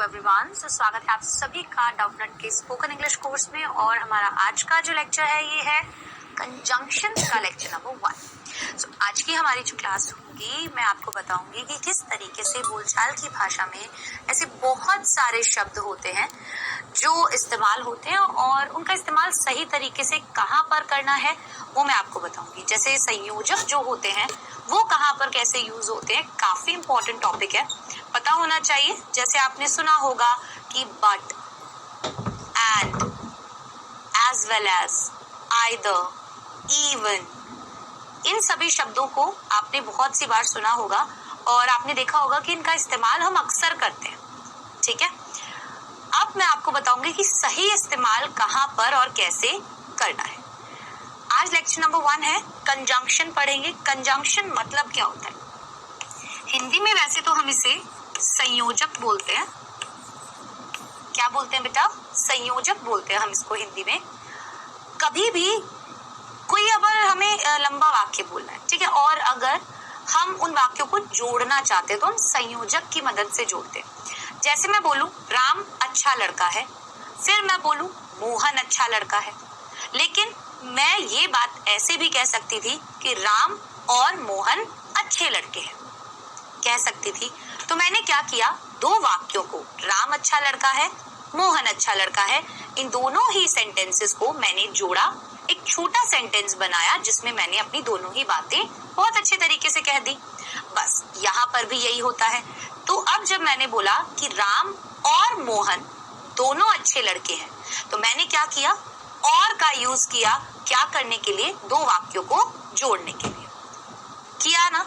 Hello everyone, स्वागत है आप सभी का डाउटनेट के स्पोकन इंग्लिश कोर्स में। और हमारा आज का जो लेक्चर है ये है कंजंक्शंस का लेक्चर नंबर 1। आज की हमारी जो क्लास होगी मैं आपको बताऊंगी कि किस तरीके से बोलचाल की भाषा में ऐसे बहुत सारे शब्द होते हैं जो इस्तेमाल होते हैं और उनका इस्तेमाल सही तरीके से कहाँ पर करना है वो मैं आपको बताऊंगी। जैसे संयोजक जो होते हैं वो कहाँ पर कैसे यूज होते हैं, काफी इंपॉर्टेंट टॉपिक है, पता होना चाहिए। जैसे आपने सुना होगा कि but, and, as well as, either, even, इन सभी शब्दों को आपने बहुत सी बार सुना होगा और आपने देखा होगा कि इनका इस्तेमाल हम अक्सर करते हैं। ठीक है, अब मैं आपको बताऊंगी कि सही इस्तेमाल कहाँ पर और कैसे करना है। आज लेक्चर नंबर 1 है कंजंक्शन पढ़ेंगे। कंजंक्शन मतलब क्या होता है? हिंदी में वैसे तो हम इसे संयोजक बोलते हैं। क्या बोलते हैं बेटा? संयोजक बोलते हैं हम इसको हिंदी में। कभी भी कोई अगर हमें लंबा वाक्य बोलना है, ठीक है, और अगर हम उन वाक्यों को जोड़ना चाहते हैं तो हम संयोजक की मदद से जोड़ते हैं। जैसे मैं बोलूं राम अच्छा लड़का है, फिर मैं बोलूं मोहन अच्छा लड़का है, लेकिन मैं ये बात ऐसे भी कह सकती थी कि राम और मोहन अच्छे लड़के हैं, कह सकती थी। तो मैंने क्या किया, दो वाक्यों को, राम अच्छा लड़का है, मोहन अच्छा लड़का है, इन दोनों ही सेंटेंसेस को मैंने जोड़ा, एक छोटा सेंटेंस बनाया जिसमें मैंने अपनी दोनों ही बातें बहुत अच्छे तरीके से कह दी। बस यहाँ पर भी यही होता है। तो अब जब मैंने बोला कि राम और मोहन दोनों अच्छे लड़के हैं, तो मैंने क्या किया, और का यूज किया, क्या करने के लिए, दो वाक्यों को जोड़ने के लिए किया ना।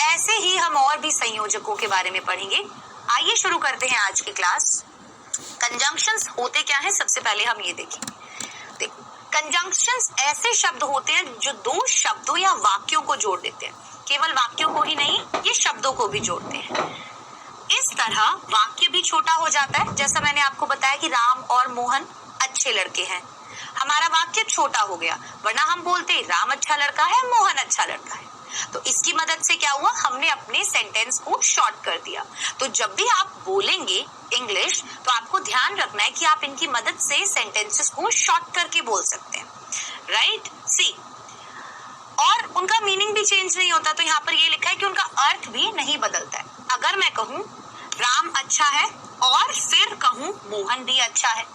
ऐसे ही हम और भी संयोजकों के बारे में पढ़ेंगे। आइए शुरू करते हैं आज की क्लास। कंजंक्शंस होते क्या हैं, सबसे पहले हम ये देखेंगे। देखो, कंजंक्शंस ऐसे शब्द होते हैं जो दो शब्दों या वाक्यों को जोड़ देते हैं। केवल वाक्यों को ही नहीं, ये शब्दों को भी जोड़ते हैं। इस तरह वाक्य भी छोटा हो जाता है। जैसा मैंने आपको बताया कि राम और मोहन अच्छे लड़के हैं, हमारा वाक्य छोटा हो गया, वरना हम बोलते राम अच्छा लड़का है, मोहन अच्छा लड़का है। तो इसकी मदद से क्या हुआ, हमने अपने सेंटेंस को शॉर्ट कर दिया। तो जब भी आप बोलेंगे इंग्लिश तो आपको ध्यान रखना है कि आप इनकी मदद से सेंटेंसेस को शॉर्ट करके बोल सकते हैं। राइट, सी, और उनका मीनिंग भी चेंज नहीं होता। तो यहाँ पर ये लिखा है कि उनका अर्थ भी नहीं बदलता है। अगर मैं कहूँ राम अच्छा है और फिर कहूँ मोहन भी अच्छा है,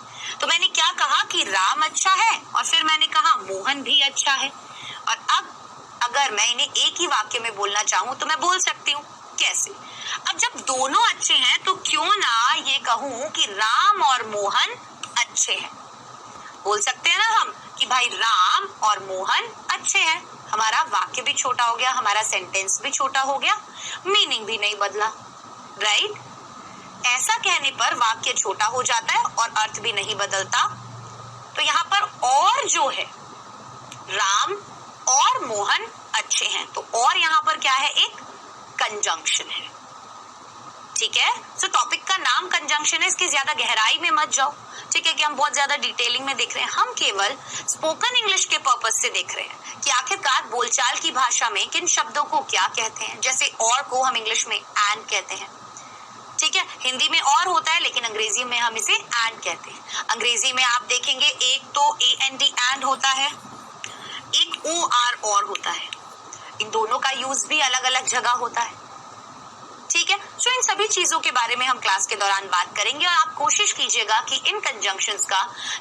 तो मैंने क्या कहा कि राम अच्छा है और फिर मैंने कहा मोहन भी अच्छा है। और अब अगर मैं इन्हें एक ही वाक्य में बोलना चाहूँ तो मैं बोल सकती हूँ। कैसे? अब जब दोनों अच्छे हैं तो क्यों ना ये कहूँ कि राम और मोहन अच्छे हैं। बोल सकते हैं ना हम कि भाई राम और मोहन अच्छे हैं। हमारा वाक्य भी छोटा हो गया, हमारा सेंटेंस भी छोटा हो गया, मीनिंग भी नहीं बदला। राइट, ऐसा कहने पर वाक्य छोटा हो जाता है और अर्थ भी नहीं बदलता। तो यहाँ पर और जो है, राम और मोहन अच्छे हैं, तो और यहाँ पर क्या है, एक कंजंक्शन है। ठीक है, तो टॉपिक का नाम कंजंक्शन है, इसकी ज्यादा गहराई में मत जाओ। ठीक है, कि हम बहुत ज्यादा डिटेलिंग में देख रहे हैं, हम केवल स्पोकन इंग्लिश के पर्पस से देख रहे हैं कि आखिरकार बोलचाल की भाषा में किन शब्दों को क्या कहते हैं। जैसे और को हम इंग्लिश में एंड कहते हैं, ठीक है, हिंदी में और होता है लेकिन अंग्रेजी में हम इसे एंड कहते हैं। अंग्रेजी में आप देखेंगे एक तो AND एंड होता है, एक OR और होता है। इन दोनों का यूज भी अलग अलग जगह होता है। ठीक है, तो इन सभी चीजों के बारे में हम क्लास के दौरान बात करेंगे और आप कोशिश कीजिएगा कि इन कंजंक्शंस का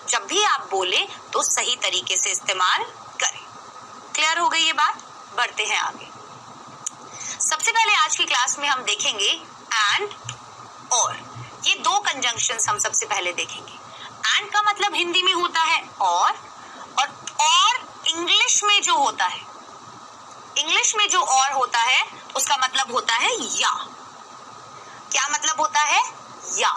जब भी आप बोले तो सही तरीके से इस्तेमाल करें। क्लियर हो गई ये बात? बढ़ते हैं आगे। सबसे पहले आज की क्लास में हम देखेंगे एंड और। ये दो कंजंक्शंस हम सबसे पहले देखेंगे। एंड का मतलब हिंदी में होता है और इंग्लिश में जो होता है, इंग्लिश में जो और होता है उसका मतलब होता है या। क्या मतलब होता है? या।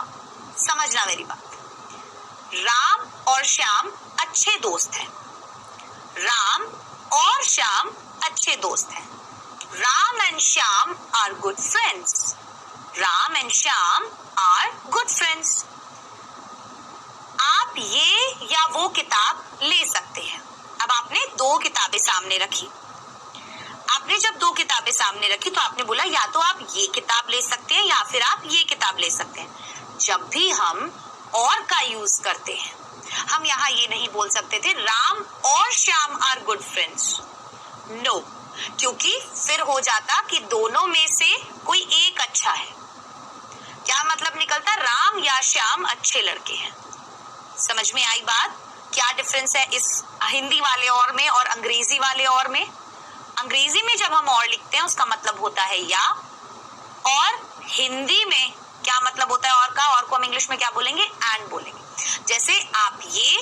समझना मेरी बात। राम और श्याम अच्छे दोस्त हैं। राम और श्याम अच्छे दोस्त हैं। Ram and Shyam are good friends. Ram and Shyam are good friends. आप ये या वो किताब ले सकते हैं। अब आपने दो किताबें सामने रखी। आपने जब दो किताबें सामने रखी तो आपने बोला या तो आप ये किताब ले सकते हैं या फिर आप ये किताब ले सकते हैं। जब भी हम और का यूज करते हैं, हम यहाँ ये नहीं बोल सकते थे राम और Shyam are good friends, no, क्योंकि फिर हो जाता कि दोनों में से कोई एक अच्छा है। क्या मतलब निकलता? राम या श्याम अच्छे लड़के हैं। समझ में आई बात? क्या डिफरेंस है इस हिंदी वाले और में और अंग्रेजी वाले और में? अंग्रेजी में जब हम और लिखते हैं उसका मतलब होता है या, और हिंदी में क्या मतलब होता है और का? और को हम इंग्लिश में क्या बोलेंगे? एंड बोलेंगे। जैसे आप ये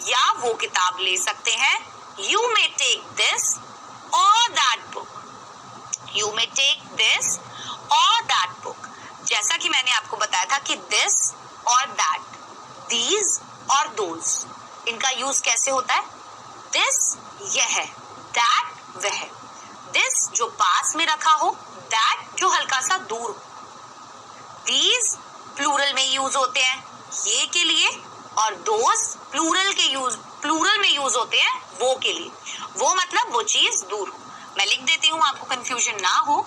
या वो किताब ले सकते हैं, यू मे टेक दिस और that book, you may take this और दैट बुक। जैसा कि मैंने आपको बताया था कि दिस और दैट, दीज और दोज, इनका यूज कैसे होता है? दिस यह, दैट वह, दिस जो पास में रखा हो, दैट जो हल्का सा दूर हो। दीज प्लूरल में यूज होते हैं ये के लिए, और दोज प्लूरल में यूज होते हैं वो के लिए। वो मतलब वो चीज दूर हो। मैं लिख देती हूं, आपको कंफ्यूजन ना हो।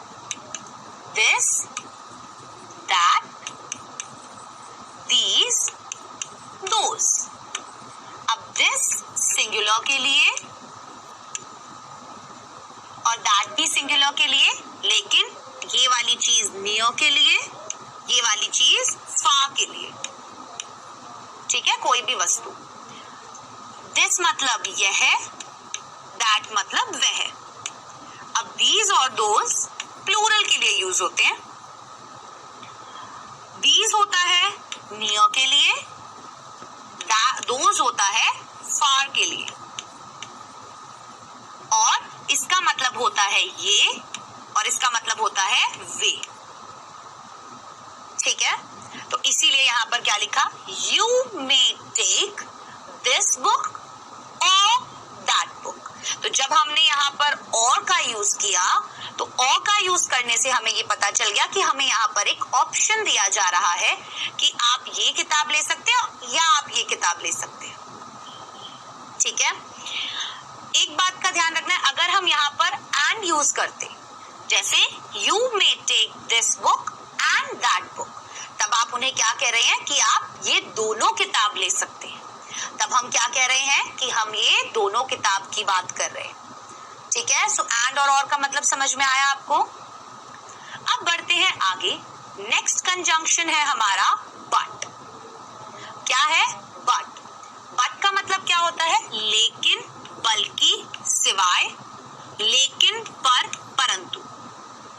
This, that, these, those. अब दिस सिंगुलर के लिए और दैट भी सिंगुलर के लिए, लेकिन ये वाली चीज नियर के लिए, ये वाली चीज फार के लिए। ठीक है, कोई भी वस्तु। दिस मतलब यह है, दैट मतलब वह है। अब दीज और दोज प्लूरल के लिए यूज होते हैं। दीज होता है नियर के लिए, दोज होता है फार के लिए, और इसका मतलब होता है ये और इसका मतलब होता है वे। ठीक है, तो इसीलिए यहां पर क्या लिखा? You may take this book और दैट बुक। तो जब हमने यहाँ पर और का यूज किया, तो और का यूज करने से हमें ये पता चल गया कि हमें यहाँ पर एक ऑप्शन दिया जा रहा है कि आप ये किताब ले सकते हो या आप ये किताब ले सकते हो। ठीक है, एक बात का ध्यान रखना है, अगर हम यहाँ पर एंड यूज करते, जैसे you may take this book and that book, तब आप उन्हें क्या कह रहे हैं कि आप ये दोनों किताब ले सकते हैं। तब हम क्या कह रहे हैं कि हम ये दोनों किताब की बात कर रहे हैं। ठीक है, सो एंड और का मतलब समझ में आया आपको? अब बढ़ते हैं आगे। नेक्स्ट कंजंक्शन है हमारा बट। क्या है? बट। बट का मतलब क्या होता है? लेकिन, बल्कि, सिवाय, लेकिन, पर, परंतु।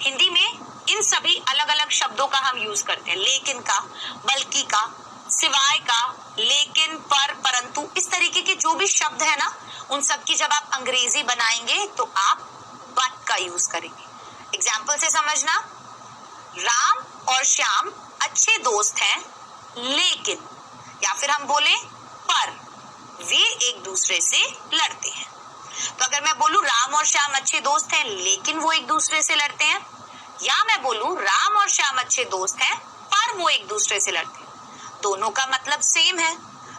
हिंदी में इन सभी अलग अलग शब्दों का हम यूज करते हैं, लेकिन का, बल्कि का, सिवाय का, लेकिन, पर, परंतु, इस तरीके के जो भी शब्द है ना, उन सब की जब आप अंग्रेजी बनाएंगे तो आप बट का यूज करेंगे। एग्जाम्पल से समझना, राम और श्याम अच्छे दोस्त हैं, लेकिन, या फिर हम बोले पर, वे एक दूसरे से लड़ते हैं। तो अगर मैं बोलूं राम और श्याम अच्छे दोस्त हैं लेकिन वो एक दूसरे से लड़ते हैं, या मैं बोलूं राम और श्याम अच्छे दोस्त हैं पर वो एक दूसरे से लड़ते हैं, दोनों का मतलब सेम है।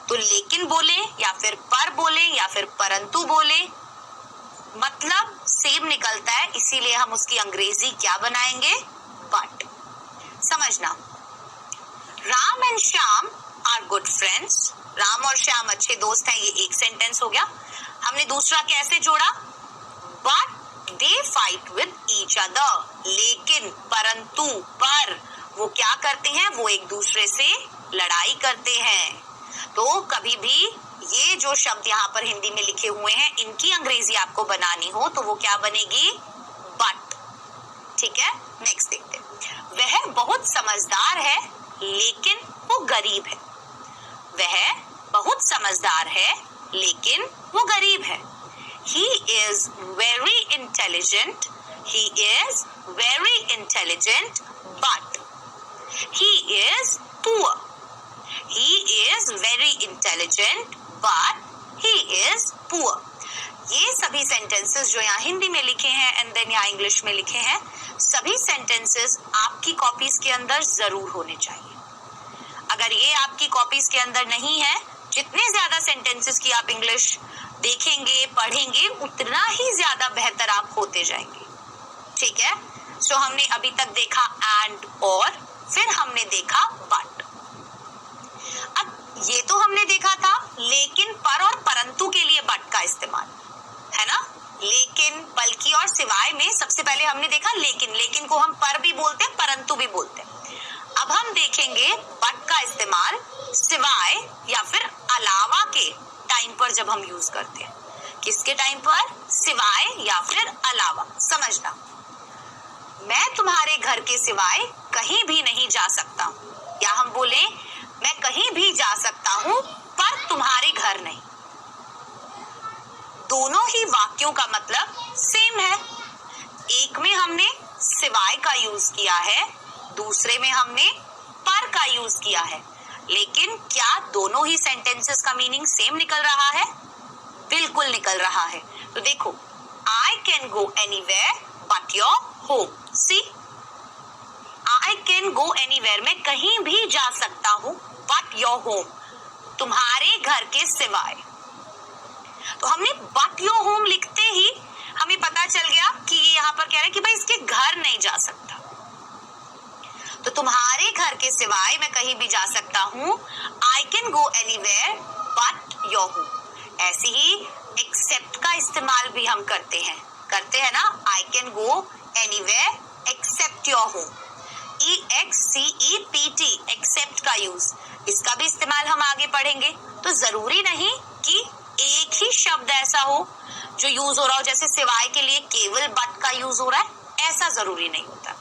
तो लेकिन बोले या फिर पर बोले या फिर परंतु बोले, मतलब सेम निकलता है, इसीलिए हम उसकी अंग्रेजी क्या बनाएंगे? बट। समझना, Ram and Shyam are good friends, Ram और श्याम अच्छे दोस्त हैं, ये एक सेंटेंस हो गया। हमने दूसरा कैसे जोड़ा? But they fight with each other, लेकिन, परंतु, पर वो क्या करते हैं? वो एक दूसरे से लड़ाई करते हैं। तो कभी भी ये जो शब्द यहाँ पर हिंदी में लिखे हुए हैं, इनकी अंग्रेजी आपको बनानी हो तो वो क्या बनेगी? बट। ठीक है, नेक्स्ट देखते हैं। वह बहुत समझदार है लेकिन वो गरीब है। वह बहुत समझदार है लेकिन वो गरीब है। He is very intelligent. He is very intelligent, but he is poor. He is very intelligent, but he is poor. ये सभी सेंटेंसेस जो यहाँ हिंदी में लिखे हैं एंड देन यहाँ इंग्लिश में लिखे हैं, सभी सेंटेंसेस आपकी कॉपीज के अंदर जरूर होने चाहिए। अगर ये आपकी कॉपीज के अंदर नहीं है, जितने ज्यादा सेंटेंसेस की आप इंग्लिश देखेंगे, पढ़ेंगे, उतना ही ज्यादा बेहतर आप होते जाएंगे। ठीक है, सो हमने अभी तक देखा एंड और, फिर हमने देखा बट। अब ये तो हमने देखा था लेकिन, पर और परंतु के लिए बट का इस्तेमाल, है ना। लेकिन, बल्कि और सिवाय में सबसे पहले हमने देखा लेकिन, लेकिन को हम पर भी बोलते हैं, परंतु भी बोलते हैं। अब हम देखेंगे बट का इस्तेमाल सिवाय या फिर अलावा के टाइम पर जब हम यूज करते हैं। किसके टाइम पर? सिवाय या फिर अलावा। समझना, मैं तुम्हारे घर के सिवाय कहीं भी नहीं जा सकता हूँ, या हम बोले मैं कहीं भी जा सकता हूँ पर तुम्हारे घर नहीं। दोनों ही वाक्यों का मतलब सेम है। एक में हमने सिवाय का यूज किया है, दूसरे में हमने पर का यूज किया है, लेकिन क्या दोनों ही सेंटेंसेस का मीनिंग सेम निकल रहा है? बिल्कुल निकल रहा है। तो देखो, I can go anywhere but your home. See, I can go anywhere, मैं कहीं भी जा सकता हूँ, but your home, तुम्हारे घर के सिवाय। तो हमने but your home लिखते ही हमें पता चल गया कि ये यहाँ पर कह रहा है कि भाई इसके घर नहीं जा सकता। तो तुम्हारे घर के सिवाय मैं कहीं भी जा सकता हूँ, I can go anywhere but your home। ऐसे ही एक्सेप्ट का इस्तेमाल भी हम करते हैं ना। I can go anywhere except your home। EXCEPT, except का यूज, इसका भी इस्तेमाल हम आगे पढ़ेंगे। तो जरूरी नहीं कि एक ही शब्द ऐसा हो जो यूज हो रहा हो, जैसे सिवाय के लिए केवल बट का यूज हो रहा है, ऐसा जरूरी नहीं होता,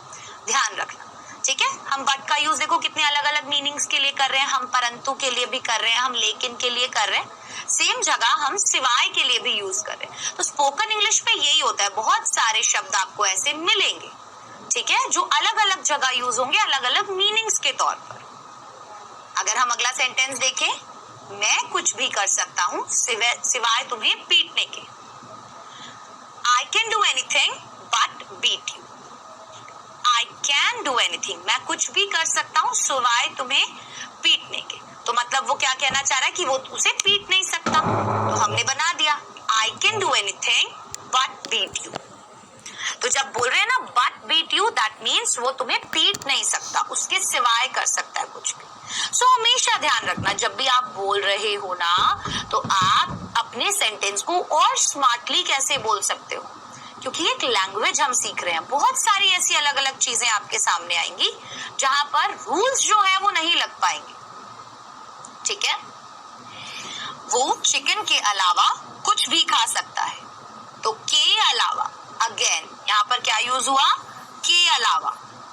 ध्यान रखना। ठीक है, हम बट का यूज देखो कितने अलग अलग मीनिंग्स के लिए कर रहे हैं। हम परंतु के लिए भी कर रहे हैं, हम लेकिन के लिए कर रहे हैं, सेम जगह हम सिवाय के लिए भी यूज कर रहे हैं। तो स्पोकन इंग्लिश में यही होता है, बहुत सारे शब्द आपको ऐसे मिलेंगे, ठीक है, जो अलग अलग जगह यूज होंगे, अलग अलग मीनिंग्स के तौर पर। अगर हम अगला सेंटेंस देखें, मैं कुछ भी कर सकता हूँ सिवाय तुम्हें पीटने के। I can do anything but beat you। I can do anything, मैं कुछ भी कर सकता हूँ सिवाय तुम्हें पीटने के। तो मतलब वो क्या कहना चाह रहा है कि वो उसे पीट नहीं सकता। तो हमने बना दिया I can do anything but beat you। तो जब बोल रहे हैं ना but beat you, that means वो तुम्हें पीट नहीं सकता, उसके सिवाय कर सकता है कुछ भी। सो हमेशा ध्यान रखना, जब भी आप बोल रहे हो ना, तो आप अपने सेंटेंस को और स्मार्टली कैसे बोल सकते हो, क्योंकि एक लैंग्वेज हम सीख रहे हैं। बहुत सारी ऐसी अलग अलग चीजें आपके सामने आएंगी जहां पर रूल्स जो है वो नहीं लग पाएंगे। ठीक है, वो चिकन के अलावा कुछ भी खा सकता है। तो के अलावा, अगेन यहाँ पर क्या यूज हुआ? के अलावा।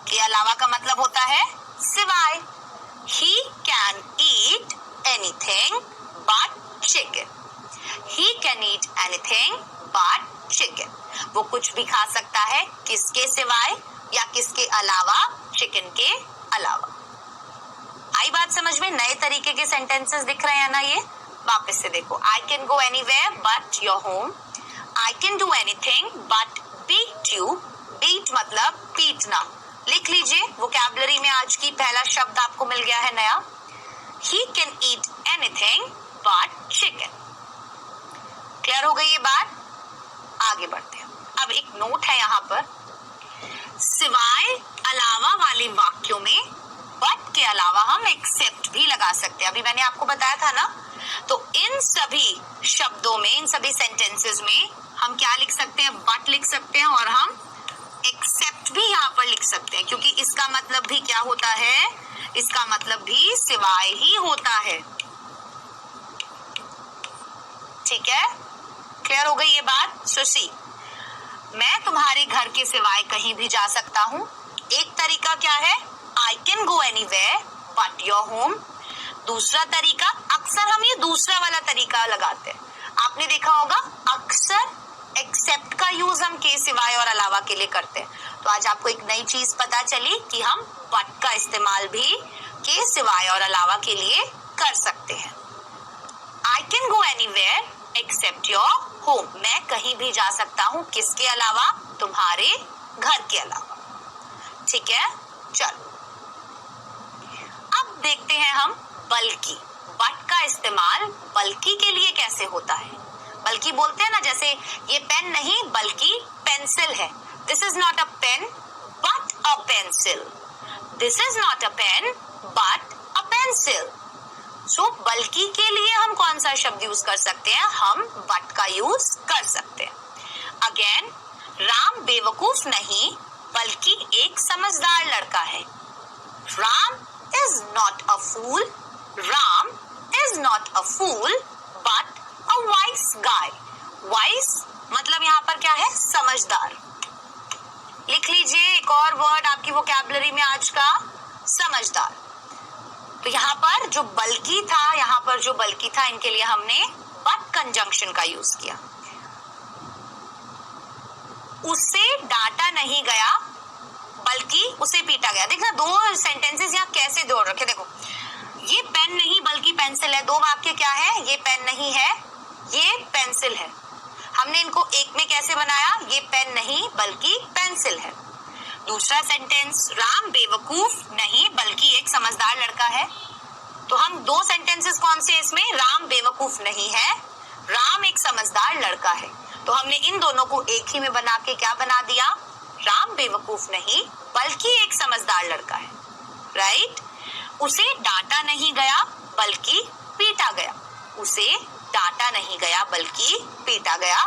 के अलावा का मतलब होता है सिवाय। He can eat anything but chicken। He can eat anything but chicken। वो कुछ भी खा सकता है, किसके सिवाय या किसके अलावा? चिकन के अलावा। आई बात समझ में? नए तरीके के सेंटेंसेस दिख रहे हैं ना ये? वापस से देखो, I can go anywhere but your home। I can do anything but beat you। beat मतलब पीटना। लिख लीजिए, वोकैबुलरी में आज की पहला शब्द आपको मिल गया है नया। He can eat anything but chicken। Clear हो गई ये बात? आगे बढ़ते हैं। अब एक नोट है यहाँ पर, सिवाय अलावा वाले वाक्यों में बट के अलावा हम एक्सेप्ट भी लगा सकते हैं। अभी मैंने आपको बताया था ना, तो इन सभी शब्दों में, इन सभी सेंटेंसेस में हम क्या लिख सकते हैं? बट लिख सकते हैं, और हम एक्सेप्ट भी यहाँ पर लिख सकते हैं, क्योंकि इसका मतलब भी क्या होता है? इसका मतलब भी सिवाय ही होता है। ठीक है, क्लियर हो गई ये बात? सुशी, मैं तुम्हारे घर के सिवाय कहीं भी जा सकता हूँ। एक तरीका क्या है? I can go anywhere but your home। दूसरा तरीका, अक्सर हम ये दूसरा वाला तरीका लगाते हैं, आपने देखा होगा, अक्सर एक्सेप्ट का यूज हम के सिवाय और अलावा के लिए करते हैं। तो आज आपको एक नई चीज पता चली कि हम बट का इस्तेमाल भी के सिवाय और अलावा के लिए कर सकते हैं। I can go anywhere except your home। मैं कहीं भी जा सकता हूँ, किसके अलावा? तुम्हारे घर के अलावा। ठीक है, चलो अब देखते हैं हम बल्कि। बट का इस्तेमाल बल्कि के लिए कैसे होता है? बल्कि बोलते हैं ना, जैसे ये पेन नहीं बल्कि पेंसिल है। This is not a pen but a pencil. This is not a pen but a pencil. So बल्कि के लिए हम कौन सा शब्द यूज कर सकते हैं? हम बट का यूज कर सकते हैं। अगेन, राम बेवकूफ नहीं बल्कि एक समझदार लड़का है। Ram is not a fool, Ram is not a fool but a wise guy. Wise मतलब यहाँ पर क्या है? समझदार। लिख लीजिए एक और वर्ड आपकी वोकैबुलरी में आज का, समझदार। तो यहाँ पर जो बल्कि था, इनके लिए हमने बट कंजंक्शन का यूज किया। उसे डांटा नहीं गया बल्कि उसे पीटा गया। देखना दो सेंटेंसेस यहाँ कैसे जोड़ रखे। देखो, ये पेन नहीं बल्कि पेंसिल है। दो वाक्य क्या है? ये पेन नहीं है, ये पेंसिल है। हमने इनको एक में कैसे बनाया? ये पेन नहीं बल्कि पेंसिल है। दूसरा सेंटेंस, राम बेवकूफ नहीं बल्कि एक समझदार लड़का है। तो हम दो सेंटेंसेस कौन से इसमें? राम बेवकूफ नहीं है, राम एक समझदार लड़का है। तो हमने इन दोनों को एक ही में बना के क्या बना दिया? राम बेवकूफ नहीं बल्कि एक समझदार लड़का है। राइट? उसे डांटा नहीं गया बल्कि पीटा गया। उसे डांटा नहीं गया बल्कि पीटा गया।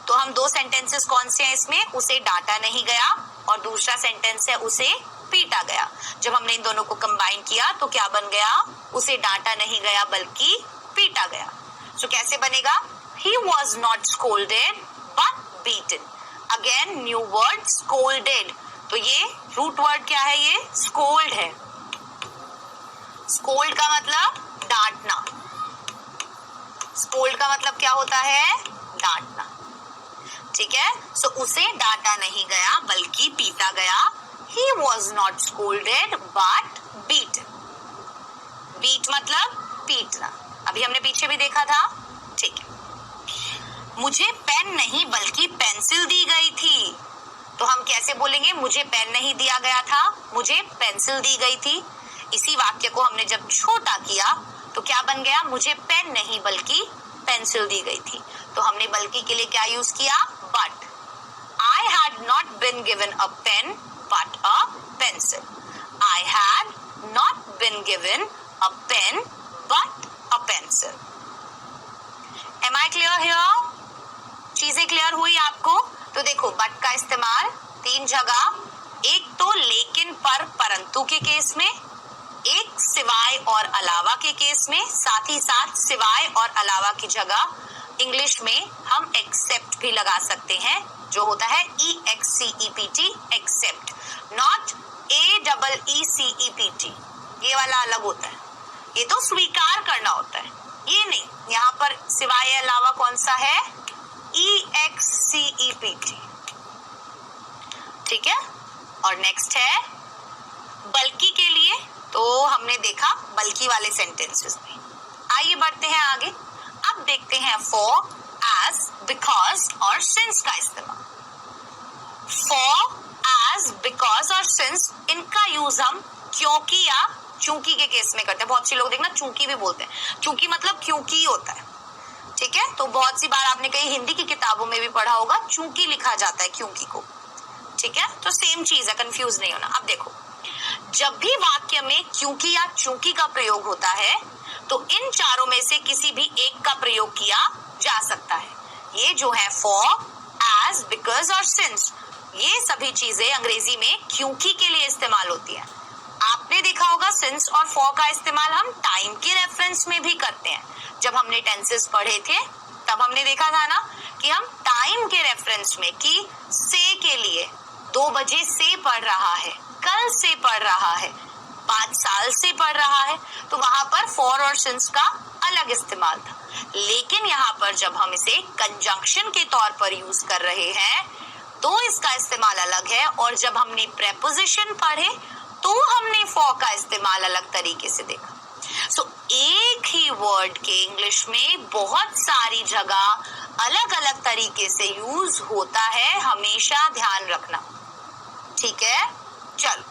तो हम दो सेंटेंसेस कौन से हैं इसमें? उसे डांटा नहीं गया और दूसरा सेंटेंस है उसे पीटा गया। जब हमने इन दोनों को कंबाइन किया तो क्या बन गया? उसे डांटा नहीं गया बल्कि पीटा गया। सो कैसे बनेगा? He was not scolded but beaten. Again new word, scolded. तो ये रूट वर्ड क्या है? ये scold है। scold का मतलब डांटना। scold का मतलब क्या होता है? डांटना। ठीक है? सो उसे डांटा नहीं गया बल्कि पीटा गया। He was not scolded but beaten. beat मतलब पीटना। अभी हमने पीछे भी देखा था। ठीक है। मुझे पेन नहीं बल्कि पेंसिल दी गई थी। तो हम कैसे बोलेंगे? मुझे पेन नहीं दिया गया था, मुझे पेंसिल दी गई थी। इसी वाक्य को हमने जब छोटा किया तो क्या बन गया? मुझे पेन नहीं बल्कि पेंसिल दी गई थी। तो हमने बल्कि के लिए क्या यूज किया? But. I had not been given a pen but a pencil. I had not been given a pen but a pencil. Am I clear here? चीजें क्लियर हुई आपको? तो देखो, बट का इस्तेमाल तीन जगह, एक तो लेकिन पर परंतु के केस में, एक सिवाय और अलावा के केस में, साथ ही साथ सिवाय और अलावा की जगह इंग्लिश में हम एक्सेप्ट भी लगा सकते हैं, जो होता है EXCEPT, एक्सेप्ट, नॉट AEECEPT। ये वाला अलग होता है, ये तो स्वीकार करना होता है, ये नहीं। यहाँ पर सिवाय अलावा कौन सा है? EXCEPT। ठीक है? और नेक्स्ट है बल्कि के लिए, तो हमने देखा बल्कि वाले सेंटेंसेस में। आइए बढ़ते हैं आगे। अब देखते हैं फॉर, एज, बिकॉज और सिंस का इस्तेमाल। फॉर, एज, बिकॉज और सिंस, इनका यूज हम क्योंकि या चूंकि के केस में करते हैं। बहुत से लोग देखना चूंकि भी बोलते हैं। चूंकि मतलब क्योंकि होता है। ठीक है? तो बहुत सी बार आपने कहीं हिंदी की किताबों में भी पढ़ा होगा, चूंकि लिखा जाता है क्योंकि को। ठीक है? तो सेम चीज है, कंफ्यूज नहीं होना। अब देखो, जब भी वाक्य में क्योंकि या चूंकि का प्रयोग होता है तो इन चारों में से किसी भी एक का प्रयोग किया जा सकता है। ये जो है फॉर, एज, बिकॉज और सिंस, ये सभी चीजें अंग्रेजी में क्योंकि के लिए इस्तेमाल होती है। आपने देखा होगा सिंस और फॉर का इस्तेमाल हम टाइम के रेफरेंस में भी करते हैं। जब हमने टेंसेस पढ़े थे तब हमने देखा था ना कि हम टाइम के रेफरेंस में, कि से के लिए 2 बजे से पढ़ रहा है, कल से पढ़ रहा है, 5 साल से पढ़ रहा है, तो वहां पर फॉर और सिंस का अलग इस्तेमाल था। लेकिन यहाँ पर जब हम इसे कंजंक्शन के तौर पर यूज कर रहे हैं तो इसका इस्तेमाल अलग है, और जब हमने प्रेपोजिशन पढ़े तो हमने फॉर का इस्तेमाल अलग तरीके से देखा। सो एक ही वर्ड के इंग्लिश में बहुत सारी जगह अलग अलग तरीके से यूज होता है, हमेशा ध्यान रखना। ठीक है? चलो,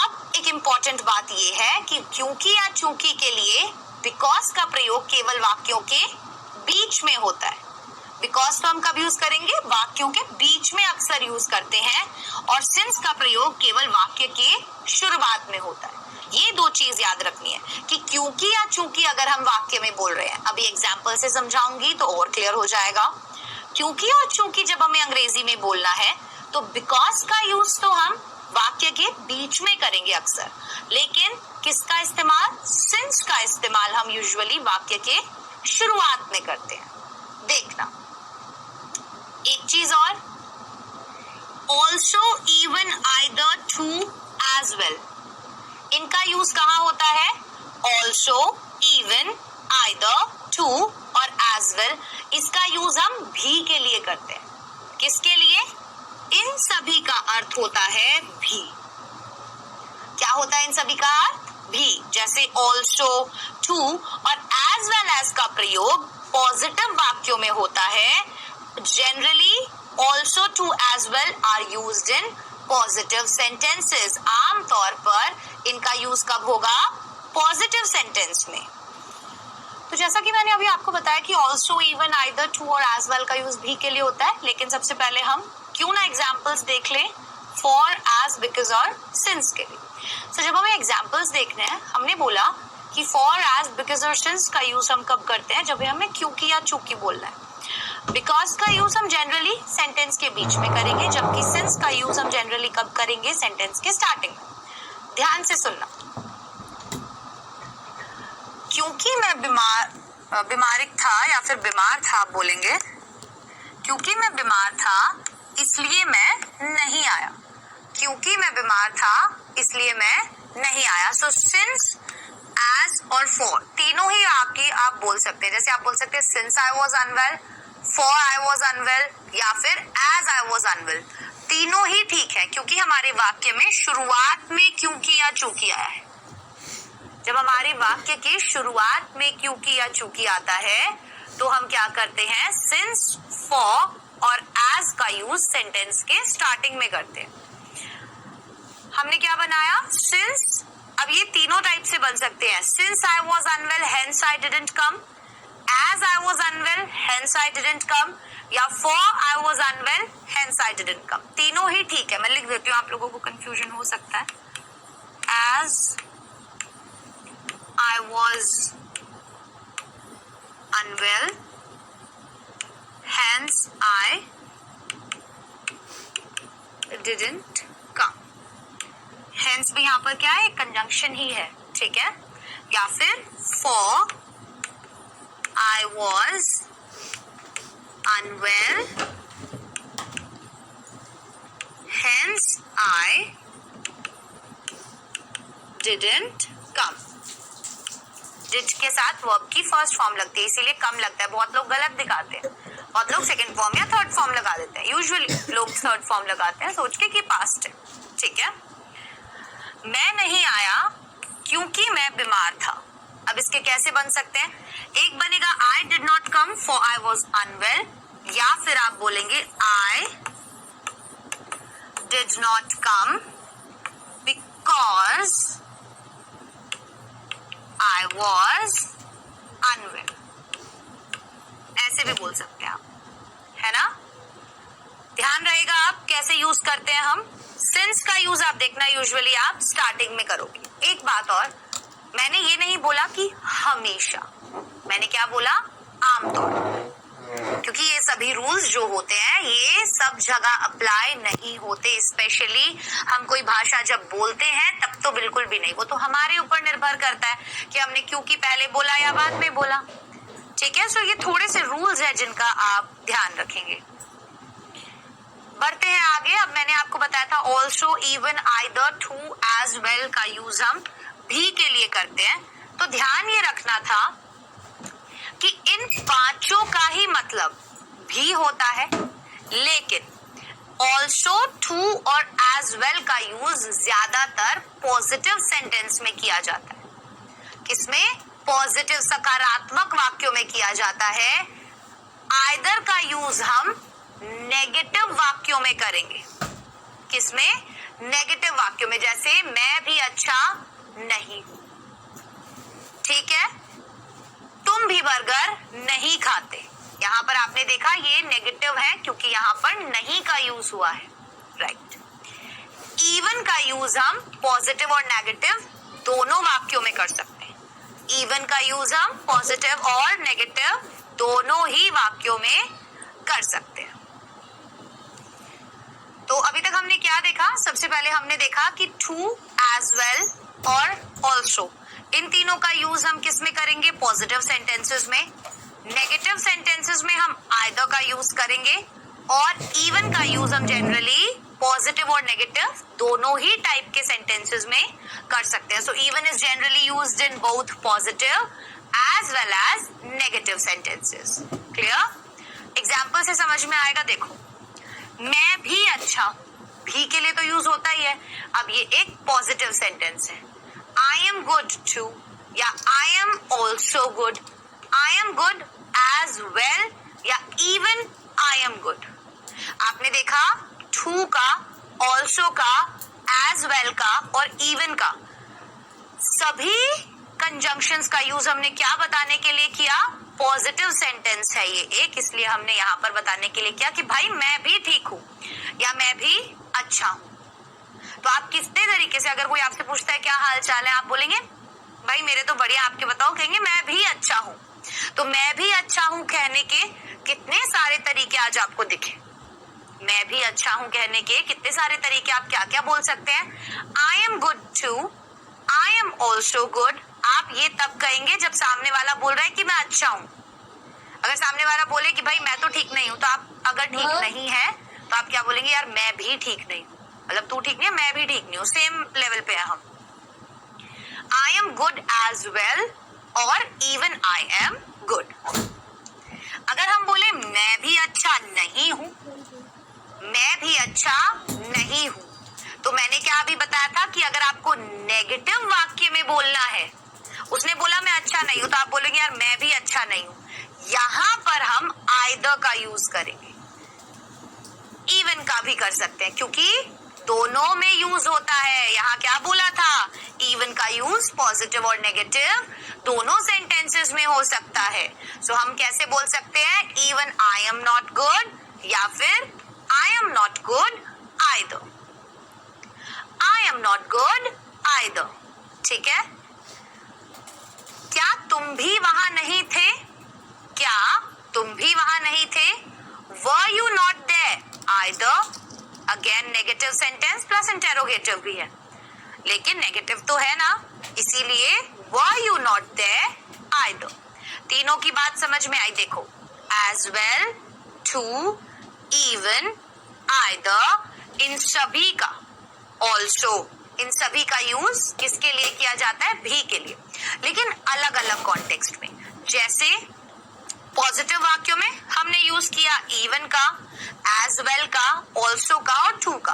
अब एक इम्पॉर्टेंट बात यह है कि क्योंकि या चूंकि के लिए बिकॉज का प्रयोग केवल वाक्यों के बीच में होता है। बिकॉज तो हम कब यूज करेंगे? वाक्यों के बीच में अक्सर यूज करते हैं, और सिंस का प्रयोग केवल वाक्य के शुरुआत में होता है। ये दो चीज याद रखनी है कि क्योंकि या चूंकि अगर हम वाक्य में बोल रहे हैं, अभी एग्जाम्पल से समझाऊंगी तो और क्लियर हो जाएगा। क्योंकि और चूंकि जब हमें अंग्रेजी में बोलना है तो बिकॉज का यूज तो हम वाक्य के बीच में करेंगे अक्सर, लेकिन किसका इस्तेमाल, सिंस का इस्तेमाल हम यूजुअली वाक्य के शुरुआत में करते हैं। देखना एक चीज और, also, even, either, too, as well, इनका यूज कहाँ होता है, ऑल्सो, इवन, आइदर, टू और एज वेल, इसका यूज हम भी के लिए करते हैं। किसके लिए, इन सभी का अर्थ होता है भी। क्या होता है इन सभी का अर्थ, भी। जैसे ऑल्सो, टू और एज वेल एज का प्रयोग पॉजिटिव वाक्यों में होता है। Generally also, too, as well are used in positive sentences. आमतौर पर इनका यूज कब होगा, पॉजिटिव सेंटेंस में। तो जैसा कि मैंने अभी आपको बताया कि ऑल्सो, इवन, आइदर, टू और एज वेल का यूज भी के लिए होता है, लेकिन सबसे पहले हम क्यों ना एग्जाम्पल्स देख लें फॉर, एज, बिकॉज और सिंस के लिए। तो जब हमें एग्जाम्पल्स देखने हैं, हमने बोला कि फॉर, एज, बिकॉज और सिंस का यूज हम कब करते हैं, जब हमें क्योंकि या चूंकि बोलना है। बिकॉज का यूज हम जनरली सेंटेंस के बीच में करेंगे, जबकि सिंस का यूज हम जनरली कब करेंगे, सेंटेंस के स्टार्टिंग में। ध्यान से सुनना, क्योंकि मैं बीमारिक था या फिर बीमार था, आप बोलेंगे क्योंकि मैं बीमार था इसलिए मैं नहीं आया। क्योंकि मैं बीमार था इसलिए मैं नहीं आया। सो सिंस, एज और फॉर तीनों ही आप बोल सकते हैं। जैसे आप बोल सकते हैं since I was unwell, for I was unwell या फिर एज आई वॉज अनवेल, तीनों ही ठीक है, क्योंकि हमारे वाक्य में शुरुआत में क्योंकि या चूंकि आया है। जब हमारे वाक्य के शुरुआत में क्योंकि या चूंकि आता है तो हम क्या करते हैं, सिंस, फॉर और एज का यूज सेंटेंस के स्टार्टिंग में करते हैं। हमने क्या बनाया, सिंस। अब ये तीनों टाइप से बन सकते हैं, since I was unwell hence I didn't come, as I was unwell hence I didn't come, या for I was unwell hence I didn't come. तीनों ही ठीक है, मैं लिख देती हूँ, आप लोगों को कंफ्यूजन हो सकता है। As I was unwell, hence I didn't come. Hence भी यहाँ पर क्या है, कंजंक्शन ही है, ठीक है। या फिर for I was unwell, hence I didn't come. Did के साथ वर्ब की फर्स्ट फॉर्म लगती है, इसीलिए कम लगता है। बहुत लोग गलत दिखाते हैं, बहुत लोग सेकंड फॉर्म या थर्ड फॉर्म लगा देते हैं। यूजुअली लोग थर्ड फॉर्म लगाते हैं सोच के कि पास्ट है, ठीक है। मैं नहीं आया क्योंकि मैं बीमार था। अब इसके कैसे बन सकते हैं, एक बनेगा I did not come for I was unwell, या फिर आप बोलेंगे I did not come because I was unwell, ऐसे भी बोल सकते हैं आप, है ना। ध्यान रहेगा आप कैसे यूज करते हैं हम। सिंस का यूज आप देखना यूजुअली आप स्टार्टिंग में करोगे। एक बात और, मैंने ये नहीं बोला कि हमेशा, मैंने क्या बोला, आमतौर, क्योंकि ये सभी रूल्स जो होते हैं ये सब जगह अप्लाई नहीं होते। स्पेशली हम कोई भाषा जब बोलते हैं तब तो बिल्कुल भी नहीं, वो तो हमारे ऊपर निर्भर करता है कि हमने क्योंकि पहले बोला या बाद में बोला, ठीक है। सो ये थोड़े से रूल्स हैं जिनका आप ध्यान रखेंगे। बढ़ते हैं आगे। अब मैंने आपको बताया था also, even, either, too, as well का यूज हम भी के लिए करते हैं। तो ध्यान ये रखना था कि इन पांचों का ही मतलब भी होता है, लेकिन ऑल्सो, टू और एज वेल का यूज ज्यादातर पॉजिटिव सेंटेंस में किया जाता है। किसमें, पॉजिटिव सकारात्मक वाक्यों में किया जाता है। आइदर का यूज हम नेगेटिव वाक्यों में करेंगे। किसमें, नेगेटिव वाक्यों में, जैसे मैं भी अच्छा नहीं हूं, ठीक है। तुम भी बर्गर नहीं खाते, यहाँ पर आपने देखा ये नेगेटिव है क्योंकि यहाँ पर नहीं का यूज हुआ है, राइट। इवन का यूज हम पॉजिटिव और नेगेटिव दोनों वाक्यों में कर सकते हैं। इवन का यूज हम पॉजिटिव और नेगेटिव दोनों ही वाक्यों में कर सकते हैं। तो अभी तक हमने क्या देखा? सबसे पहले हमने देखा कि टू, एज वेल और ऑल्सो, इन तीनों का यूज हम किस में करेंगे? पॉजिटिव सेंटेंसेस में। नेगेटिव सेंटेंसेस में हम आइदर का यूज करेंगे और इवन का यूज हम जनरली पॉजिटिव और नेगेटिव दोनों ही टाइप के सेंटेंसेस में कर सकते हैं। So even is generally used in both positive as well as negative sentences. Clear? Example से समझ में आएगा। देखो, मैं भी अच्छा हूं, भी के लिए तो यूज होता ही है। अब ये एक पॉजिटिव सेंटेंस है। आई एम गुड टू या I am also good, I am good as well या इवन आई एम गुड। आपने देखा टू का, ऑल्सो का, एज वेल का और इवन का सभी कंजंक्शंस का यूज हमने क्या बताने के लिए किया? पॉजिटिव सेंटेंस है ये एक, इसलिए हमने यहाँ पर बताने के लिए किया कि भाई मैं भी ठीक हूँ या मैं भी अच्छा हूँ। तो आप कितने तरीके से, अगर कोई आपसे पूछता है क्या हाल चाल है, आप बोलेंगे भाई मेरे तो बढ़िया, आपके बताओ, कहेंगे मैं भी अच्छा हूँ। तो मैं भी अच्छा हूँ कहने के कितने सारे तरीके आज आपको दिखे। मैं भी अच्छा हूँ कहने के कितने सारे तरीके, आप क्या क्या बोल सकते हैं? I am good too, I am also good. आप ये तब कहेंगे जब सामने वाला बोल रहा है कि मैं अच्छा हूँ। अगर सामने वाला बोले कि भाई मैं तो ठीक नहीं हूँ, तो आप अगर ठीक नहीं है तो आप क्या बोलेंगे? यार मैं भी ठीक नहीं हूँ, मतलब तू ठीक नहीं है, मैं भी ठीक नहीं हूँ, सेम लेवल पे है हम। I am good as well और इवन आई एम गुड। अगर हम बोले मैं भी अच्छा नहीं हूँ, मैं भी अच्छा नहीं हूँ, तो मैंने क्या अभी बताया था कि अगर आपको नेगेटिव वाक्य में बोलना है, उसने बोला मैं अच्छा नहीं हूँ, तो आप बोलेंगे यार मैं भी अच्छा नहीं हूँ। यहाँ पर हम आइदर का यूज करेंगे, इवन का भी कर सकते हैं क्योंकि दोनों में यूज होता है। यहाँ क्या बोला था? इवन का यूज पॉजिटिव और नेगेटिव दोनों सेंटेंसेस में हो सकता है। सो हम कैसे बोल सकते हैं? Even I am not good या फिर आई am not good either, I am not good either. ठीक है? क्या तुम भी वहां नहीं थे? क्या तुम भी वहां नहीं थे? Were you not there? Either, again negative sentence plus interrogative भी है, लेकिन नेगेटिव तो है ना, इसीलिए were you not there? Either। तीनों की बात समझ में आई। देखो, as well, to, even, either, इन सभी का, also, इन सभी का यूज किसके लिए किया जाता है? भी के लिए, लेकिन अलग अलग कॉन्टेक्स्ट में। जैसे पॉजिटिव वाक्यों में हमने यूज किया इवन का, एज वेल का, ऑल्सो का और टू का।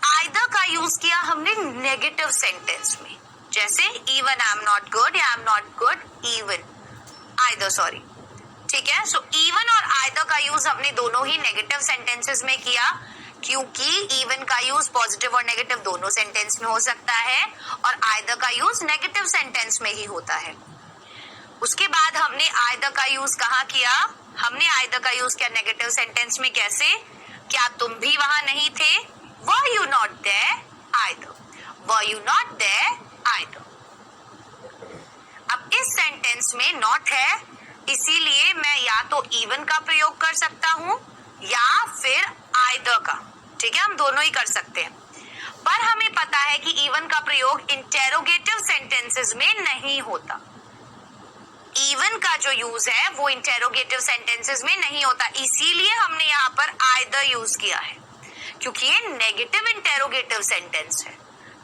आइदर का यूज किया हमने नेगेटिव सेंटेंस में, जैसे even I am not good या I am not good even either, sorry. ठीक है? सो इवन और आइदर का यूज हमने दोनों ही नेगेटिव सेंटेंसेस में किया, क्योंकि इवन का यूज पॉजिटिव और नेगेटिव दोनों सेंटेंस में हो सकता है और आइदर का यूज नेगेटिव सेंटेंस में ही होता है। उसके बाद हमने आइदर का यूज कहाँ किया? हमने आइदर का यूज किया नेगेटिव सेंटेंस में। कैसे? क्या तुम भी वहां नहीं थे? Were you not there? Either. Were you not there? Either. अब इस सेंटेंस में नॉट है, इसीलिए मैं या तो इवन का प्रयोग कर सकता हूं या फिर आइदर का। ठीक है? हम दोनों ही कर सकते हैं, पर हमें पता है कि इवन का प्रयोग इंटेरोगेटिव सेंटेंसेस में नहीं होता। इवन का जो यूज है वो इंटेरोगेटिव सेंटेंसेस में नहीं होता, इसीलिए हमने यहाँ पर आइदर यूज किया है, क्योंकि ये नेगेटिव इंटेरोगेटिव सेंटेंस है।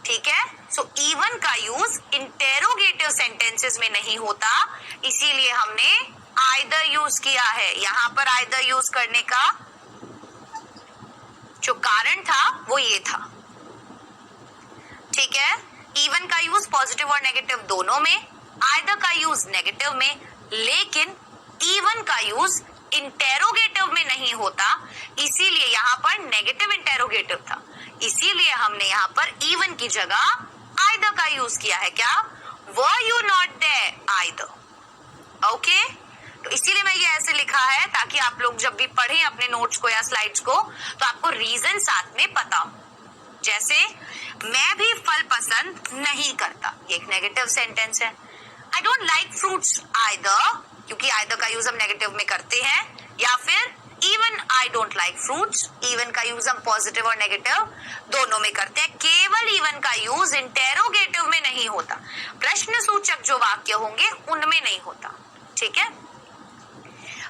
ठीक है? सो इवन का यूज इंटेरोगेटिव सेंटेंसेस में नहीं होता, इसीलिए हमने आइदर यूज किया है। यहाँ पर आइदर यूज करने का जो कारण था वो ये था। ठीक है? इवन का यूज पॉजिटिव और नेगेटिव दोनों में, आइदर का यूज नेगेटिव में, लेकिन इवन का यूज इंटेरोगेटिव में नहीं होता, इसीलिए यहाँ पर नेगेटिव इंटेरोगेटिव था, इसीलिए हमने यहाँ पर इवन की जगह आइदर का यूज किया है। क्या? Were you not there? Either. Okay? तो इसीलिए मैं ये ऐसे लिखा है ताकि आप लोग जब भी पढ़ें अपने नोट्स को या स्लाइड्स को, तो आपको रीजन साथ में पता हो। जैसे मैं भी फल पसंद नहीं करता, ये एक नेगेटिव सेंटेंस है। I don't like fruits either, क्योंकि आइदर का यूज हम नेगेटिव में करते हैं, या फिर even I don't like fruits, even का यूज हम पॉजिटिव और नेगेटिव दोनों में करते हैं। केवल इवन का यूज इंटेरोगेटिव में नहीं होता, प्रश्न सूचक जो वाक्य होंगे उनमें नहीं होता। ठीक है,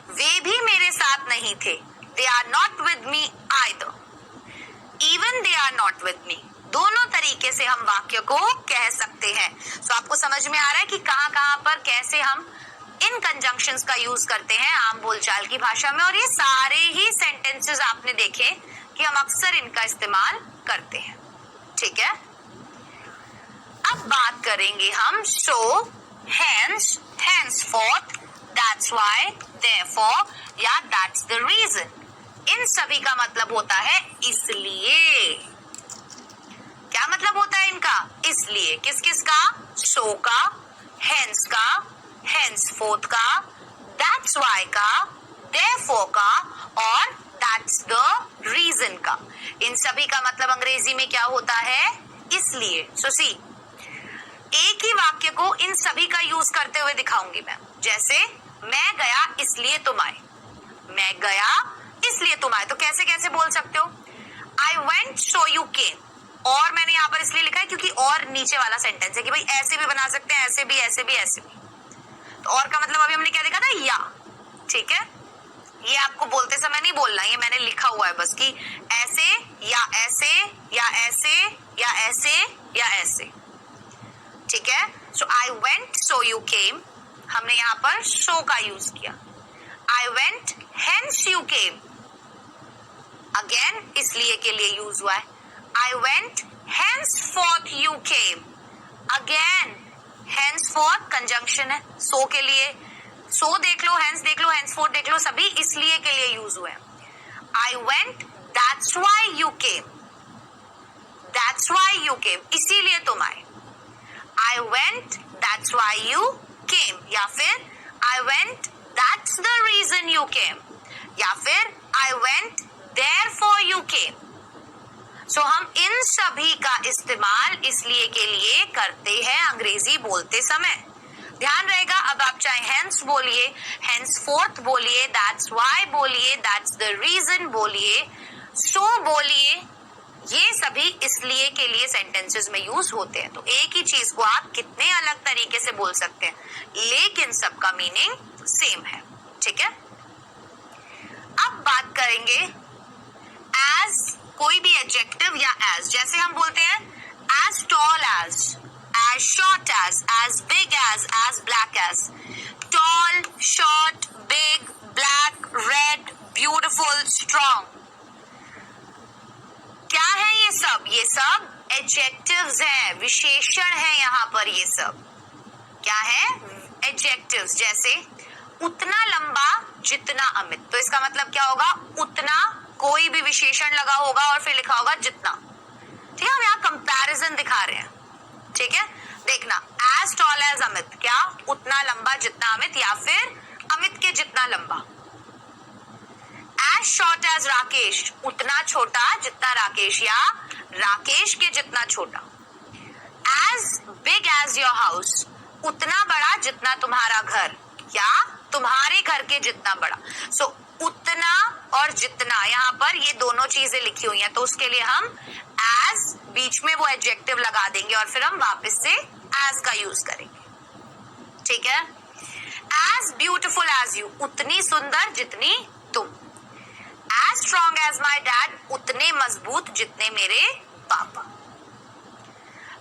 वे भी मेरे साथ नहीं थे, they are not with me either, even they are not with me, दोनों तरीके से हम वाक्य को कह सकते हैं। तो आपको समझ में आ रहा है कि कहां कहां पर कैसे हम इन कंजंक्शंस का यूज करते हैं आम बोलचाल की भाषा में, और ये सारे ही सेंटेंसेस आपने देखे कि हम अक्सर इनका इस्तेमाल करते हैं। ठीक है, अब बात करेंगे हम सो, hence, henceforth, that's why, therefore या that's the reason। इन सभी का मतलब होता है इसलिए। क्या मतलब होता है इनका? इसलिए। किस किस का? सो का, हेंस का, henceforth का, that's why का, therefore का और that's the reason का। इन सभी का मतलब अंग्रेजी में क्या होता है? इसलिए। सो सी, एक ही वाक्य को इन सभी का यूज करते हुए दिखाऊंगी मैं। जैसे मैं गया इसलिए तुम आए, मैं गया इसलिए तुम आए, तो कैसे कैसे बोल सकते हो? I went so you came, और मैंने यहाँ पर इसलिए लिखा है क्योंकि और नीचे वाला सेंटेंस है कि भाई ऐसे भी बना सकते हैं, ऐसे भी, ऐसे भी, ऐसे भी। तो और का मतलब अभी हमने क्या देखा था? या। ठीक है, ये आपको बोलते समय नहीं बोलना, ये मैंने लिखा हुआ है बस कि ऐसे या ऐसे या ऐसे या ऐसे या ऐसे। ठीक है, सो I went so you came, हमने यहाँ पर सो का यूज किया। I went hence you came, again इसलिए के लिए यूज हुआ है। I went henceforth you came, again henceforth conjunction है सो के लिए। सो देख लो, हेंस देख लो, henceforth देख लो, सभी इसलिए के लिए यूज हुए। I went that's why you came, that's why you came, इसीलिए तुम आए। I went that's why you came, या फिर I went that's the reason you came, या फिर I went therefore you came। सो हम इन सभी का इस्तेमाल इसलिए के लिए करते हैं अंग्रेजी बोलते समय। ध्यान रहेगा, अब आप चाहे हेंस बोलिए, henceforth बोलिए, that's why बोलिए, that's the reason बोलिए, so बोलिए, ये सभी इसलिए के लिए सेंटेंसेस में यूज होते हैं। तो एक ही चीज को आप कितने अलग तरीके से बोल सकते हैं, लेकिन सबका मीनिंग सेम है। ठीक है, अब बात करेंगे एज, कोई भी एडजेक्टिव या एज, जैसे हम बोलते हैं as tall as short as big as black as. Tall, short, big, black, red, beautiful, strong, क्या है ये सब? ये सब एडजेक्टिव्स हैं, विशेषण है यहाँ पर। ये सब क्या है? एडजेक्टिव्स। जैसे उतना लंबा जितना अमित, तो इसका मतलब क्या होगा? उतना, कोई भी विशेषण लगा होगा और फिर लिखा होगा जितना। ठीक है, हम यहाँ कंपैरिजन दिखा रहे हैं। ठीक है, देखना, एज टॉल एज अमित, क्या? उतना लंबा जितना अमित, या फिर अमित के जितना लंबा। एज शॉर्ट एज राकेश, उतना छोटा जितना राकेश, या राकेश के जितना छोटा। As big as your house, उतना बड़ा जितना तुम्हारा घर, या तुम्हारे घर के जितना बड़ा। सो उतना और जितना, यहाँ पर ये दोनों चीजें लिखी हुई हैं, तो उसके लिए हम एज, बीच में वो एडजेक्टिव लगा देंगे और फिर हम वापस से एज का यूज करेंगे। ठीक है, एज ब्यूटिफुल एज यू, उतनी सुंदर जितनी तुम। As strong as my dad, उतने मजबूत जितने मेरे पापा।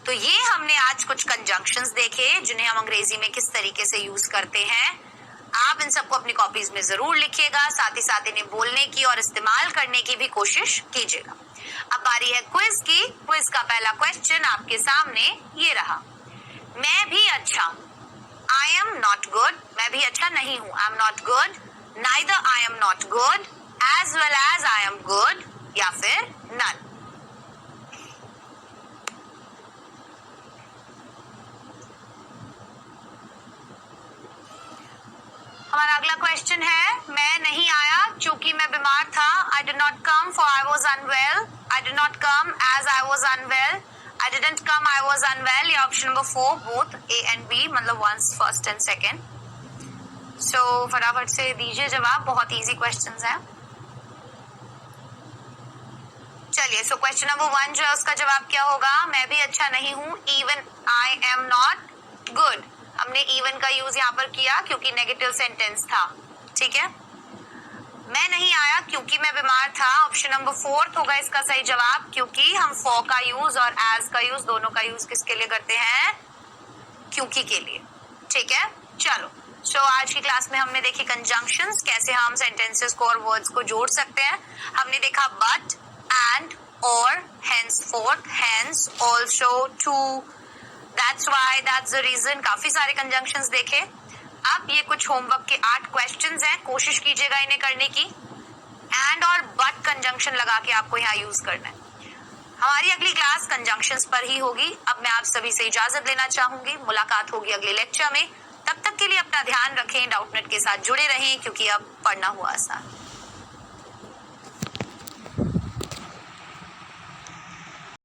तो ये हमने आज कुछ कंजंक्शंस देखे जिन्हें हम अंग्रेजी में किस तरीके से यूज करते हैं। आप इन सबको अपनी कॉपीज में जरूर लिखिएगा, साथ ही साथ इन्हें बोलने की और इस्तेमाल करने की भी कोशिश कीजिएगा। अब बारी है क्विज की। क्विज का पहला क्वेश्चन आपके सामने ये रहा। मैं भी अच्छा हूँ, आई एम नॉट गुड, मैं भी अच्छा नहीं हूँ, I am not good, neither I am not good, as well as I am good, या फिर नन। हमारा अगला क्वेश्चन है, मैं नहीं आया क्योंकि मैं बीमार था। I did not come for I was unwell, I did not come as I was unwell. I didn't come, I was unwell. ये option number 4 both A and B मतलब once first and second. So फटाफट से दीजिए जवाब, बहुत easy questions हैं. चलिए, so question number 1 जो है उसका जवाब क्या होगा? मैं भी अच्छा नहीं हूँ. Even I am not good. हमने इवन का यूज यहाँ पर किया क्योंकि नेगेटिव सेंटेंस था. ठीक है. मैं नहीं आया क्योंकि मैं बीमार था. ऑप्शन नंबर 4 होगा इसका सही जवाब, क्योंकि हम फॉर का यूज और एज का यूज दोनों का यूज किसके लिए करते हैं? क्योंकि के लिए. ठीक है. चलो, सो आज की क्लास में हमने देखी कंजंक्शंस, कैसे हम सेंटेंसेस को और वर्ड्स को जोड़ सकते हैं. हमने देखा बट, एंड, और, henceforth, hence, also, to, that's why, that's the reason. काफी सारे कंजंक्शंस देखे. अब ये कुछ होमवर्क के 8 क्वेश्चंस हैं, कोशिश कीजिएगा इन्हें करने की. एंड और बट कंजंक्शन लगा के आपको यहाँ यूज करना है. हमारी अगली क्लास कंजंक्शंस पर ही होगी. अब मैं आप सभी से इजाजत लेना चाहूंगी. मुलाकात होगी अगले लेक्चर में. तब तक के लिए अपना ध्यान रखें, डाउटनेट के साथ जुड़े रहें क्योंकि अब पढ़ना हुआ आसान.